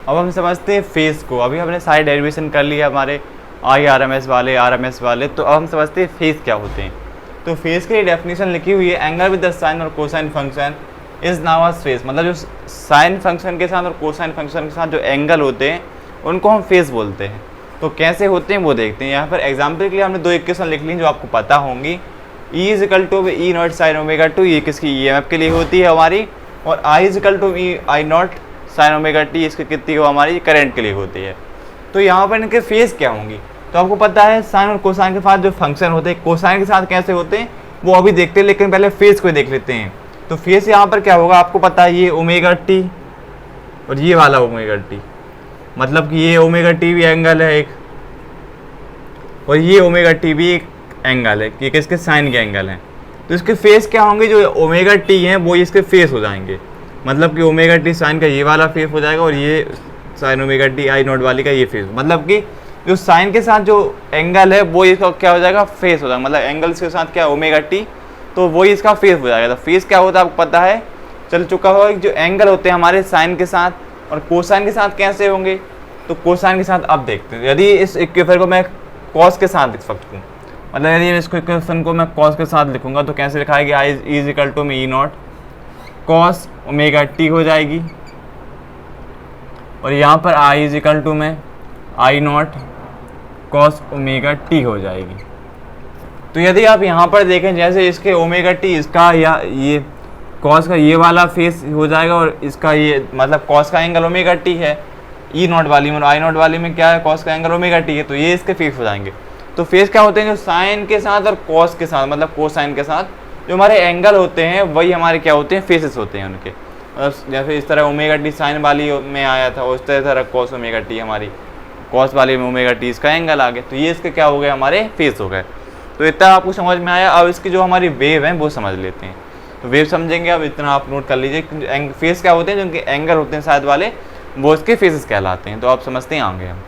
अब हम समझते हैं फेज़ को। अभी हमने सारी डेरिवेशन कर लिया हमारे IRMS वाले, RMS वाले, तो अब हम समझते हैं फेज़ क्या होते हैं। तो फेज़ के लिए डेफिनेशन लिखी हुई है, एंगल विद द साइन और cosine function is now as phase. मतलब जो साइन फंक्शन के साथ और कोसाइन फंक्शन के साथ जो एंगल होते हैं उनको हम फेज़ बोलते हैं। तो कैसे होते हैं वो देखते हैं। यहाँ पर एग्जाम्पल के लिए हमने दो इक्वेशन लिख ली जो आपको पता होंगी। E is equal to E naught sine omega two, ये किसकी EMF के लिए होती है हमारी, और I is equal to I naught sine omega t, इसकी कितनी हो हमारी करंट के लिए होती है। तो यहाँ पर इनके फेज़ क्या होंगी, तो आपको पता है साइन और कोसाइन के साथ जो फंक्शन होते हैं कोसाइन के साथ कैसे होते हैं वो अभी देखते हैं, लेकिन पहले फेज़ को देख लेते हैं। तो फेज़ यहाँ पर क्या होगा आपको पता है, ये ओमेगा टी और ये वाला ओमेगा टी, मतलब कि ये ओमेगा टी भी एंगल है एक, और ये ओमेगा टी भी एक एंगल है, ये किसके साइन के एंगल हैं। तो इसके फेज़ क्या होंगे, जो ओमेगा टी हैं वो इसके फेज़ हो जाएंगे, मतलब कि ओमेगा टी साइन का ये वाला फेज़ हो जाएगा और ये sign omega T I not वाली का ये फेज़, मतलब कि जो साइन के साथ जो एंगल है वो इसका क्या हो जाएगा, फेज़ हो जाएगा। मतलब एंगल्स के साथ क्या ओमेगा टी, तो वही इसका फेज़ हो जाएगा। तो फेज़ क्या होता है आपको पता है, चल चुका होगा कि जो एंगल होते हैं हमारे साइन के साथ और कोसाइन के साथ कैसे होंगे। तो कोसाइन के साथ अब देखते हैं, यदि इस इक्वेशन को मैं कॉस के साथ लिख सकता हूँ, मतलब यदि इसको इक्वेशन को मैं कॉस के साथ लिखूंगा तो कैसे लिखाएगी, आई इज इक्वल टू में ई नॉट कॉस ओमेगा टी हो जाएगी, और यहाँ पर आई इज इक्वल टू में I not cos omega T हो जाएगी। तो यदि आप यहाँ पर देखें, जैसे इसके ओमेगा टी इसका या ये कॉस का ये वाला फेस हो जाएगा, और इसका ये मतलब कॉस का एंगल ओमेगा टी है ई नॉट वाली में, और आई नॉट वाली में क्या है, कॉस का एंगल ओमेगा टी है, तो ये इसके फेस हो जाएंगे। तो फेस क्या होते हैं, जो साइन के साथ और कॉस के साथ, मतलब कोसाइन के साथ जो हमारे एंगल होते हैं वही हमारे क्या होते हैं, फेसेस होते हैं उनके। जैसे इस तरह ओमेगा टी साइन वाली में आया था, उस तरह कॉस ओमेगा टी हमारी कॉस वाली में ओमेगा टी इसका एंगल आ गया, तो ये इसके क्या हो गए, हमारे फेस हो गए। तो इतना आपको समझ में आया। अब इसकी जो हमारी वेव है वो समझ लेते हैं। तो वेव समझेंगे, अब इतना आप नोट कर लीजिए। फेस क्या होते हैं, जो उनके एंगल होते हैं साइड वाले वो इसके फेसेस कहलाते हैं। तो आप समझते हैं आगे हम।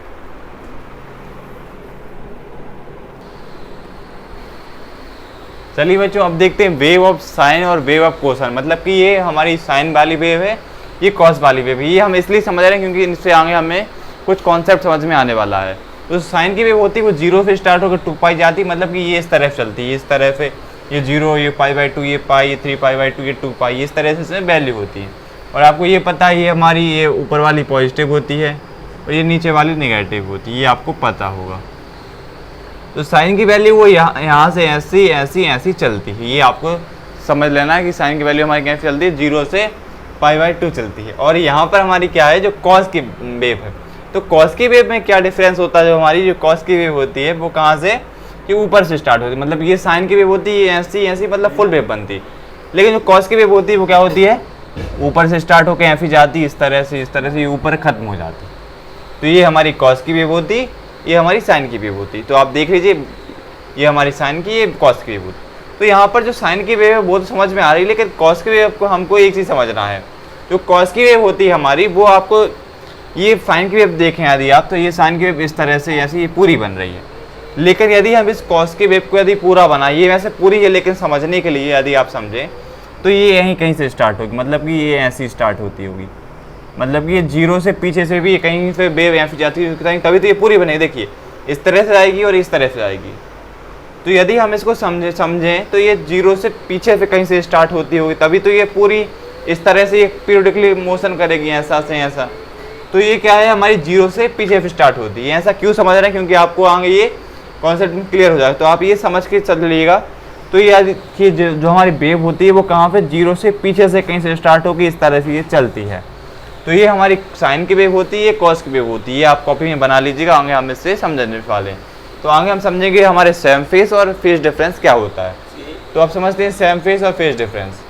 चलिए बच्चों, अब देखते हैं वेव ऑफ साइन और वेव ऑफ कोसाइन। मतलब कि ये हमारी साइन वाली वेव है, ये कॉस वाली वेव है। ये हम इसलिए समझ रहे हैं क्योंकि इनसे आगे हमें कुछ कॉन्सेप्ट समझ में आने वाला है। तो साइन की वेव होती है वो 0 से स्टार्ट होकर 2 पाई जाती है, मतलब कि ये इस तरफ चलती है, इस तरह से ये 0, ये π/2, ये पाई, ये 3π/2, ये 2 पाई, इस तरह से इसमें वैल्यू होती है। और आपको ये पता है, ये हमारी ये ऊपर वाली पॉजिटिव होती है और ये नीचे वाली नेगेटिव होती है, ये आपको पता होगा। तो साइन की वैल्यू वो यहाँ से ऐसी ऐसी ऐसी चलती है, ये आपको समझ लेना है कि साइन की वैल्यू हमारी कैसे चलती है, 0 से π/2 चलती है। और यहाँ पर हमारी क्या है, जो कॉस की वेव है। तो कॉस की वेव में क्या डिफरेंस होता है, जो हमारी जो कॉस की वेव होती है वो कहाँ से, कि ऊपर से स्टार्ट होती है। मतलब ये साइन की वेव होती है ऐसी ऐसी, मतलब फुल वेव बनती है। लेकिन जो कॉस की वेव होती है वो क्या होती है, ऊपर से स्टार्ट होकर ऐसी जाती है, इस तरह से ऊपर खत्म हो जाती है। तो ये हमारी कॉस की वेव होती है, ये हमारी साइन की वेव होती है। तो आप देख लीजिए, ये हमारी साइन की, ये कॉस की वेव होती है। तो यहाँ पर जो साइन की वेव है वो तो समझ में आ रही है, लेकिन कॉस की वेव को हमको एक चीज़ समझना है। जो कॉस की वेव होती है हमारी, वो आपको ये साइन की वेव देखें यदि आप, तो ये साइन की वेव इस तरह से ऐसी ये पूरी बन रही है। लेकिन यदि हम इस कॉस की वेव को यदि पूरा बनाए, ये वैसे पूरी है लेकिन समझने के लिए यदि आप समझें तो ये यहीं कहीं से स्टार्ट होगी, मतलब कि ये ऐसी स्टार्ट होती होगी, मतलब कि ये 0 से पीछे से भी कहीं से वेव ऐसी जाती है, तभी तो ये पूरी बनेगी। देखिए इस तरह से आएगी और इस तरह से आएगी। तो यदि हम इसको समझें तो ये 0 से पीछे से कहीं से स्टार्ट होती होगी, तभी तो ये पूरी इस तरह से ये पीरियडिकली मोशन करेगी, ऐसा से ऐसा। तो ये क्या है, हमारी 0 से पीछे से स्टार्ट होती है। ऐसा क्यों समझ रहे हैं, क्योंकि आपको आगे ये कॉन्सेप्ट क्लियर हो जाएगा। तो आप ये समझ के चल लीजिएगा। तो ये जो हमारी वेव होती है वो कहाँ पे, 0 से पीछे से कहीं से स्टार्ट होकर इस तरह से ये चलती है। तो ये हमारी साइन की वेव होती है, ये कॉस की वेव होती है। ये आप कॉपी में बना लीजिएगा, आगे हम इससे समझने वाले हैं। तो आगे हम समझेंगे हमारे सेम फेस और फेस डिफरेंस क्या होता है। तो आप समझते हैं सेम फेस और फेस डिफरेंस।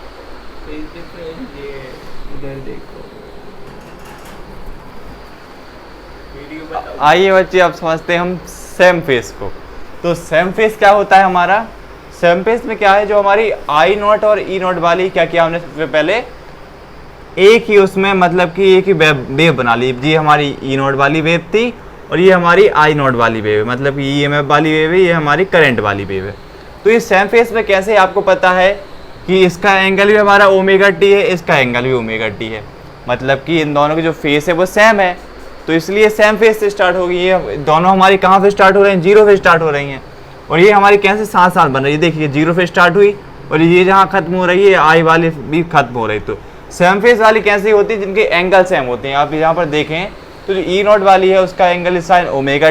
आइए बच्चे, अब समझते हैं हम सेम फेस को। तो सेम फेस क्या होता है हमारा, सेम फेस में क्या है, जो हमारी आई नॉट और ई नॉट वाली क्या किया हमने सबसे पहले, एक ही उसमें मतलब कि एक ही वेव बना ली। ये हमारी ई नॉट वाली वेव थी और ये हमारी आई नॉट वाली वेव है, मतलब कि EMF वाली वेव है, ये हमारी करंट वाली वेव है। तो ये सेम फेस में कैसे, आपको पता है कि इसका एंगल भी हमारा ओमेगा टी है, इसका एंगल भी ओमेगा टी है, मतलब कि इन दोनों की जो फेस है वो सेम है। तो इसलिए सेम फेज से स्टार्ट होगी। ये दोनों हमारी कहाँ से स्टार्ट हो रहे हैं, जीरो से स्टार्ट हो रही हैं, और ये हमारी कैसे साथ साथ बन रही है। देखिए जीरो से स्टार्ट हुई और ये जहाँ खत्म हो रही है आई वाली भी खत्म हो रही। तो सेम फेज वाली कैसी होती है, जिनके एंगल सेम होते हैं। आप यहाँ पर देखें तो जो ई नॉट वाली है उसका एंगल साइन ओमेगा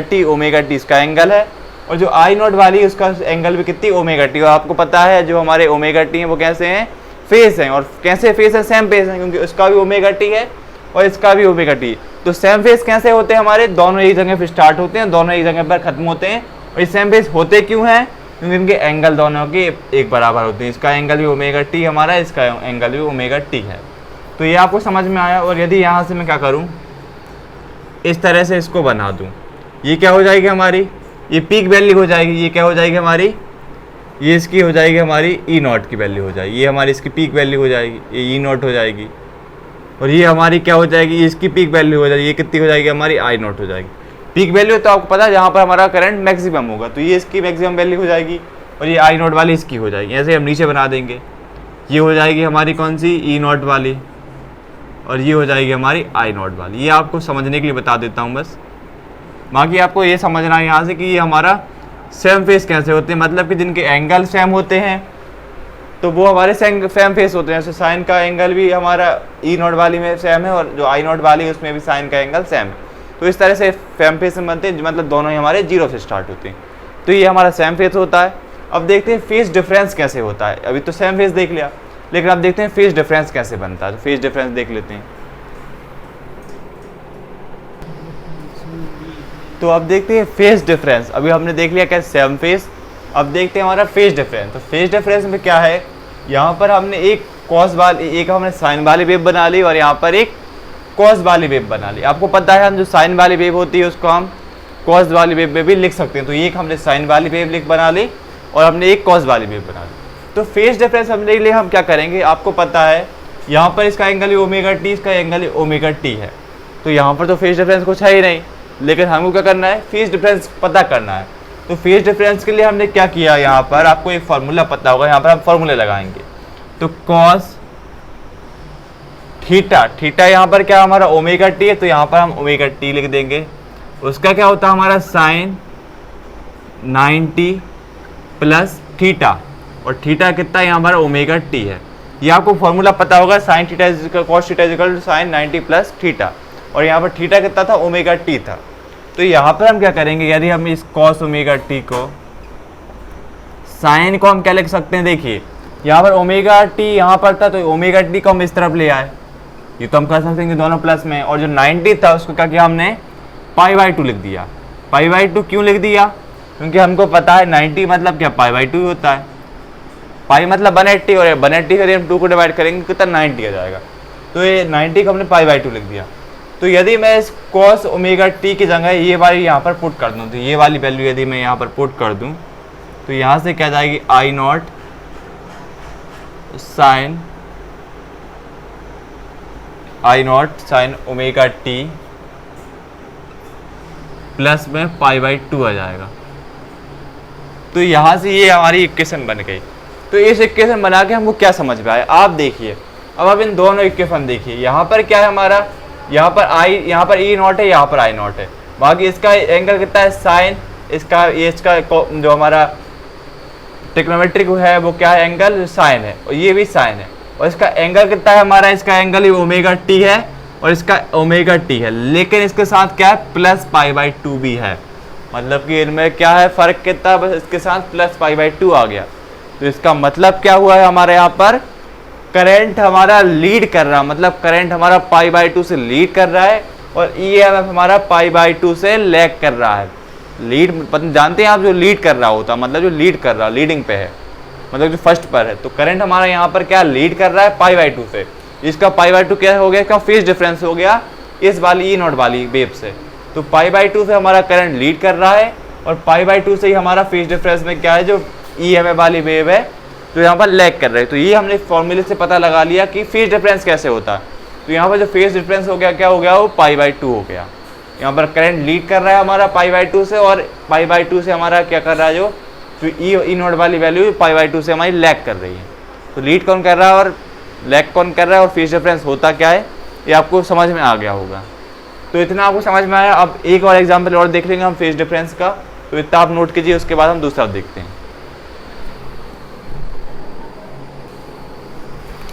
टी इसका एंगल है, और जो आई नॉट वाली है उसका एंगल भी कितनी ओमेगा टी। और आपको पता है जो हमारे ओमेगा टी हैं वो कैसे हैं, फेस हैं, और कैसे फेस है, सेम फेस है, क्योंकि उसका भी ओमेगा टी है और इसका भी ओमेगा टी। तो सेम फेस कैसे होते हैं हमारे, दोनों एक जगह पर स्टार्ट होते हैं, दोनों एक जगह पर खत्म होते हैं। और ये सेम फेस होते क्यों हैं, क्योंकि इनके एंगल दोनों के एक बराबर होते हैं। इसका एंगल भी ओमेगा टी हमारा, इसका एंगल भी ओमेगा टी है। तो ये आपको समझ में आया। और यदि यहाँ से मैं क्या करूँ, इस तरह से इसको बना दूँ, ये क्या हो जाएगी हमारी, ये पीक वैल्यू हो जाएगी। ये क्या हो जाएगी हमारी, ये इसकी हो जाएगी हमारी ई नॉट की वैल्यू हो जाएगी। ये हमारी इसकी पीक वैल्यू हो जाएगी, ये ई नॉट हो जाएगी। और ये हमारी क्या हो जाएगी, ये इसकी पीक वैल्यू हो जाएगी। ये कितनी हो जाएगी हमारी, आई नॉट हो जाएगी। पीक वैल्यू तो आपको पता है जहाँ पर हमारा करंट मैक्सिमम होगा, तो ये इसकी मैक्सिमम वैल्यू हो जाएगी, और ये आई नॉट वाली इसकी हो जाएगी। ऐसे हम नीचे बना देंगे, ये हो जाएगी हमारी कौन सी, ई नॉट वाली, और ये हो जाएगी हमारी आई नॉट वाली। ये आपको समझने के लिए बता देता हूँ बस। बाकी आपको ये समझना है यहाँ से कि ये हमारा सेम फेस कैसे होते हैं, मतलब कि जिनके एंगल सेम होते हैं तो वो हमारे सेम फेस होते हैं। जैसे साइन का एंगल भी हमारा ई नॉट वाली में सेम है, और जो आई नॉट वाली है उसमें भी साइन का एंगल सेम है। तो इस तरह से सेम फेस में बनते हैं, मतलब दोनों ही हमारे जीरो से स्टार्ट होते हैं। तो ये हमारा सेम फेस होता है। अब देखते हैं फेस डिफरेंस कैसे होता है। अभी तो सेम फेस देख लिया, लेकिन अब देखते हैं फेस डिफरेंस कैसे बनता है। तो फेस डिफरेंस देख लेते हैं। तो अब देखते हैं फेस डिफरेंस। अभी हमने देख लिया क्या सेम फेस, अब देखते हैं हमारा फेस डिफरेंस। तो फेस डिफरेंस में क्या है, यहाँ पर हमने एक कॉस वाली, एक हमने साइन वाली वेव बना ली, और यहाँ पर एक कॉस वाली वेव बना ली। आपको पता है हम जो साइन वाली वेव होती है उसको हम कॉस वाली वेव में भी लिख सकते हैं। तो एक हमने साइन वाली वेव बना ली और हमने एक कॉस वाली वेव बना ली। तो फेस डिफरेंस हमने लिए हम क्या करेंगे, आपको पता है यहाँ पर इसका एंगल ओमेगा टी, इसका एंगल ओमेगा टी है। तो यहाँ पर तो फेस डिफरेंस कुछ है ही नहीं, लेकिन हमको क्या करना है, फेस डिफरेंस पता करना है। तो फेस डिफरेंस के लिए हमने क्या किया, यहाँ पर आपको एक फार्मूला पता होगा, यहाँ पर हम फार्मूले लगाएंगे। तो कॉस थीटा, थीटा यहाँ पर क्या हमारा ओमेगा टी है, तो यहाँ पर हम ओमेगा टी लिख देंगे। उसका क्या होता है हमारा साइन 90 प्लस थीटा, और थीटा कितना यहाँ हमारा ओमेगा टी है। ये आपको फॉर्मूला पता होगा, sine theta cos theta equal to sine 90 plus theta, और यहाँ पर थीटा कितना था, ओमेगा टी था। तो यहाँ पर हम क्या करेंगे, यदि हम इस कॉस ओमेगा टी को, साइन को हम क्या लिख सकते हैं, देखिए यहाँ पर ओमेगा टी यहाँ पर था, तो ओमेगा टी को हम इस तरफ ले आए, ये तो हम कर सकते हैं दोनों प्लस में। और जो 90 था उसको क्या किया हमने, π/2 लिख दिया। π/2 क्यों लिख दिया, क्योंकि हमको पता है 90 मतलब क्या, π/2 होता है। पाई मतलब 180, और 180 यदि हम 2 को डिवाइड करेंगे कितना 90 आ जाएगा। तो ये 90 को हमने π/2 लिख दिया। तो यदि मैं इस cos ओमेगा टी की जगह ये वाली यहाँ पर पुट कर दूँ, तो ये वाली वैल्यू यदि मैं यहाँ पर पुट कर दूँ, तो यहाँ से क्या जाएगी, I naught sine omega T plus में π/2 आ जाएगा। तो यहाँ से ये हमारी इक्वेशन बन गई। तो इस इक्वेशन बना के हमको क्या समझ में आया, आप देखिए। अब आप इन दोनों इक्वेशन देखिए, यहाँ पर क्या है हमारा, यहाँ पर ई नॉट है, यहाँ पर आई नॉट है। बाकी इसका एंगल कितना है, साइन, इसका जो हमारा ट्रिग्नोमेट्रिक है वो क्या है, एंगल साइन है, और ये भी साइन है। और इसका एंगल कितना है हमारा, इसका एंगल ओमेगा टी है और इसका ओमेगा टी है, लेकिन इसके साथ क्या है, प्लस π/2 भी है। मतलब कि इनमें क्या है फर्क कितना, बस इसके साथ प्लस π/2 आ गया। तो इसका मतलब क्या हुआ है, हमारे यहाँ पर करंट हमारा लीड कर रहा है, मतलब करंट हमारा π/2 से लीड कर रहा है, और EMF हमारा π/2 से लैग कर रहा है। लीड जानते हैं आप, जो लीड कर रहा होता है, मतलब जो लीड कर रहा, लीडिंग पे है, मतलब जो फर्स्ट पर है। तो करंट हमारा यहाँ पर क्या लीड कर रहा है, π/2 से। इसका π/2 क्या हो गया, इसका फेज डिफरेंस हो गया इस वाली ई नॉट वाली वेव से। तो π/2 से हमारा करंट लीड कर रहा है, और π/2 से ही हमारा फेज डिफरेंस में क्या है, जो EMF वाली वेव है, तो यहाँ पर लैग कर रहे हैं। तो ये हमने फॉर्मूले से पता लगा लिया कि फेज डिफरेंस कैसे होता है। तो यहाँ पर जो फेज डिफरेंस हो गया, क्या हो गया, वो π/2 हो गया। यहाँ पर करंट लीड कर रहा है हमारा π/2 से, और π/2 से हमारा क्या कर रहा है, जो ई नॉट वाली वैल्यू π/2 से हमारी लैग कर रही है। तो लीड कौन कर रहा है और लैग कौन कर रहा है, और फेज डिफरेंस होता क्या है, ये आपको समझ में आ गया होगा। तो इतना आपको समझ में आया। अब एक और एग्जाम्पल और देख लेंगे हम फेज डिफरेंस का, तो इतना आप नोट कीजिए, उसके बाद हम दूसरा देखते हैं।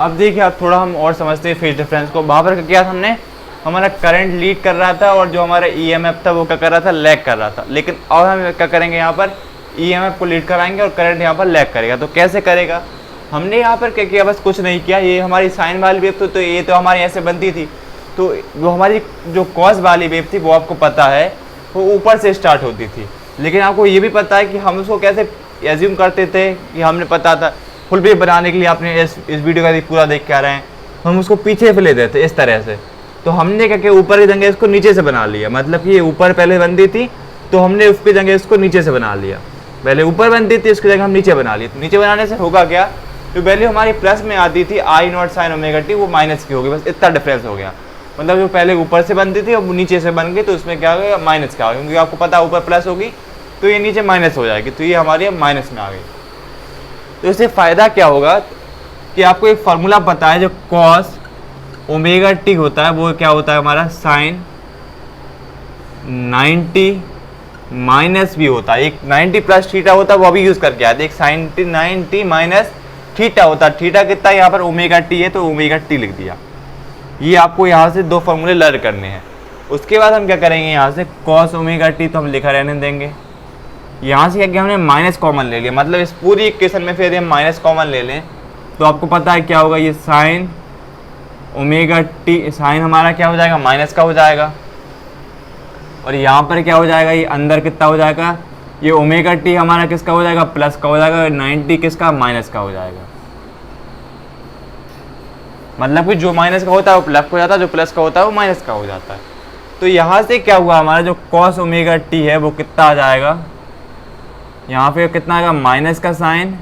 अब देखिए आप थोड़ा हम और समझते हैं फेज डिफरेंस को। वहाँ पर क्या था, हमने हमारा करंट लीड कर रहा था और जो हमारा ईएमएफ था वो क्या कर रहा था, लैग कर रहा था। लेकिन अब हम क्या करेंगे, यहाँ पर ईएमएफ को लीड कराएंगे और करंट यहाँ पर लैग करेगा। तो कैसे करेगा, हमने यहाँ पर क्या किया, बस कुछ नहीं किया। ये हमारी साइन वाली वेव तो ये तो हमारी ऐसे बनती थी, तो वो हमारी जो कॉस वाली वेव थी वो आपको पता है वो ऊपर से स्टार्ट होती थी। लेकिन आपको ये भी पता है कि हम उसको कैसे एज्यूम करते थे कि हमने पता था फुल वेव बनाने के लिए, आपने इस वीडियो का पूरा देख के आ रहे हैं, हम उसको पीछे से ले देते इस तरह से। तो हमने क्या किया, ऊपर की जगह इसको नीचे से बना लिया। मतलब कि ये ऊपर पहले बनती थी तो हमने उसकी जगह इसको नीचे से बना लिया। पहले ऊपर बनती थी, उसकी जगह हम नीचे बना ली। तो नीचे बनाने से होगा क्या, जो वैल्यू हमारी प्लस में आती थी आई नॉट साइन ओमेगा टी, वो माइनस की होगी। बस इतना डिफरेंस हो गया। मतलब जो पहले ऊपर से बनती थी अब नीचे से बन गई, तो उसमें क्या होगा, माइनस का होगा। क्योंकि आपको पता ऊपर प्लस होगी तो ये नीचे माइनस हो जाएगी, तो ये हमारी माइनस में आ गई। तो इससे फ़ायदा क्या होगा कि आपको एक फार्मूला पता है, जो कॉस ओमेगा टी होता है वो क्या होता है हमारा साइन 90 माइनस भी होता है। एक 90 प्लस थीटा होता है, वो अभी यूज़ करके आए थे। एक साइन 90 माइनस थीटा होता है। थीटा कितना, यहाँ पर ओमेगा टी है तो ओमेगा टी लिख दिया। ये आपको यहाँ से दो फॉर्मूले लर्न करने हैं। उसके बाद हम क्या करेंगे, यहाँ से कॉस ओमेगा टी तो हम लिखा रहने देंगे। यहाँ से क्या किया, हमने माइनस कॉमन ले लिया। मतलब इस पूरी इक्वेशन में फिर यदि हम माइनस कॉमन ले लें तो आपको पता है क्या होगा, ये साइन ओमेगा टी, साइन हमारा क्या हो जाएगा, माइनस का हो जाएगा। और यहाँ पर क्या हो जाएगा, ये अंदर कितना हो जाएगा, ये ओमेगा टी हमारा किसका हो जाएगा, प्लस का हो जाएगा। 90 किसका, माइनस का हो जाएगा। मतलब कि जो माइनस का होता है वो प्लस का हो जाता है, जो प्लस का होता है वो माइनस का हो जाता है। तो यहाँ से क्या हुआ, हमारा जो कॉस ओमेगा टी है वो कितना आ जाएगा, यहाँ पे कितना आएगा, माइनस का साइन,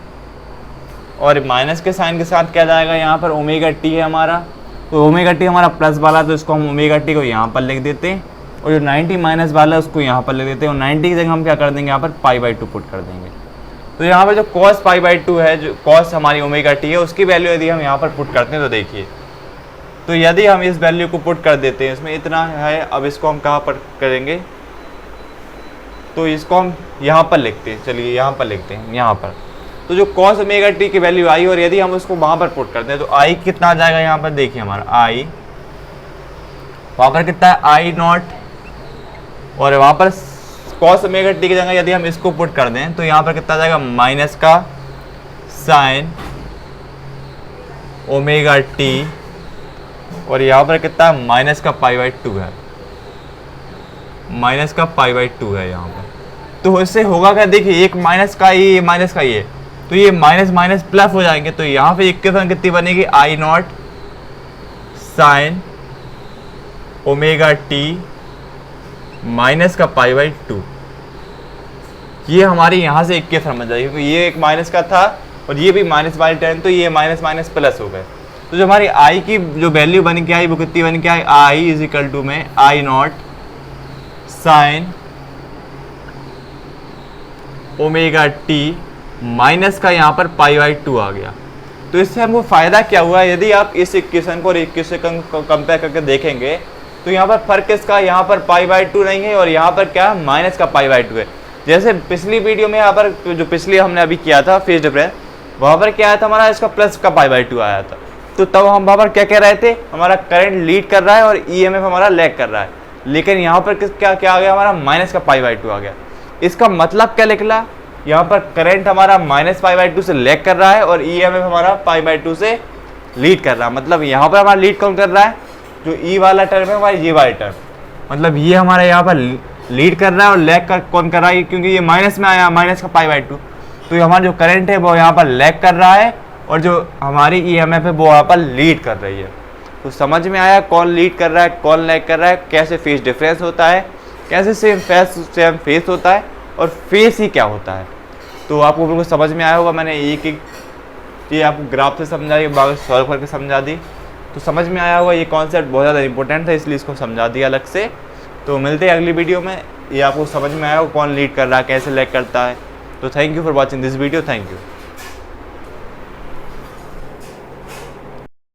और माइनस के साइन के साथ क्या जाएगा, यहाँ पर ओमेगा टी है हमारा, तो ओमेगा टी हमारा प्लस वाला, तो इसको हम ओमेगा टी को यहाँ पर लिख देते हैं। और जो 90 माइनस वाला है उसको यहाँ पर लिख देते हैं। और 90 की जगह हम क्या कर देंगे, यहाँ पर π/2 पुट कर देंगे। तो यहाँ पर जो cos π/2 है, जो cos हमारी ओमेगा टी है, उसकी वैल्यू यदि हम यहाँ पर पुट करते हैं तो देखिए, तो यदि हम इस वैल्यू को पुट कर देते हैं, इसमें इतना है, अब इसको हम कहाँ पर करेंगे, तो इसको हम यहाँ पर लिखते हैं। चलिए यहाँ पर लिखते हैं, यहाँ पर। तो जो cos ओमेगा टी की वैल्यू आई, और यदि हम उसको वहाँ पर पुट करते हैं तो आई कितना आ जाएगा, यहाँ पर देखिए हमारा आई, वहाँ पर कितना है, आई नॉट, और वहाँ पर cos ओमेगा टी की जगह यदि हम इसको पुट कर दें तो यहाँ पर कितना आ जाएगा, माइनस का साइन ओमेगा टी, और यहाँ पर कितना माइनस का π/2 है, माइनस का π/2 है यहाँ पर। तो इससे होगा क्या, देखिए एक माइनस का ये माइनस का ये, तो ये माइनस माइनस प्लस हो जाएंगे। तो यहाँ पे इक्वेशन कितनी बनेगी, I naught sine omega T minus का π/2। ये हमारी यहाँ से इक्वेशन बन जाएगी, क्योंकि ये एक माइनस का था और ये भी माइनस वाली टर्म, तो ये माइनस माइनस प्लस हो गए। तो जो हमारी आई की जो वैल्यू बन के आई वो कितनी बन के I, I is equal to में I naught sine omega T minus का यहाँ पर π/2 आ गया। तो इससे हमको फ़ायदा क्या हुआ, यदि आप इस इक्वेशन को और इक्वेशन को कंपेयर करके देखेंगे तो यहाँ पर फर्क किसका, यहाँ पर π/2 नहीं है और यहाँ पर क्या है, माइनस का π/2 है। जैसे पिछली वीडियो में यहाँ पर जो पिछली हमने अभी किया था फेज डिफरेंस, वहाँ पर क्या आया था हमारा, इसका प्लस का π/2 आया था। तो तब हम वहाँ पर क्या कह रहे थे, हमारा करंट लीड कर रहा है और ईएमएफ हमारा लैग कर रहा है। लेकिन यहाँ पर क्या क्या आ गया, हमारा माइनस का π/2 आ गया। इसका मतलब क्या निकला, यहाँ पर करंट हमारा माइनस π/2 से लैग कर रहा है और ईएमएफ हमारा π/2 से लीड कर रहा है। मतलब यहाँ पर हमारा लीड कौन कर रहा है, जो ई वाला टर्म है हमारी, ये वाली टर्म, मतलब ये हमारा यहाँ पर लीड कर रहा है और लैग कर कौन कर रहा है, क्योंकि ये माइनस में आया, माइनस का π/2। तो ये हमारा जो करंट है वो यहाँ पर लैग कर रहा है और जो हमारी ईएमएफ है वो यहाँ पर लीड कर रही है। तो समझ में आया कौन लीड कर रहा है, कौन लैग कर रहा है, कैसे फेस डिफरेंस होता है, कैसे सेम फेस होता है और फेस ही क्या होता है। तो आपको बिल्कुल समझ में आया होगा। मैंने एक एक चीज़ आपको ग्राफ से समझा, ये बात सॉल्व करके समझा दी, तो समझ में आया होगा। ये कॉन्सेप्ट बहुत ज़्यादा इंपॉर्टेंट था, इसलिए इसको समझा दिया अलग से। तो मिलते हैं अगली वीडियो में। ये आपको समझ में आया होगा कौन लीड कर रहा है, कैसे लैग करता है। तो thank you for watching this video, thank you.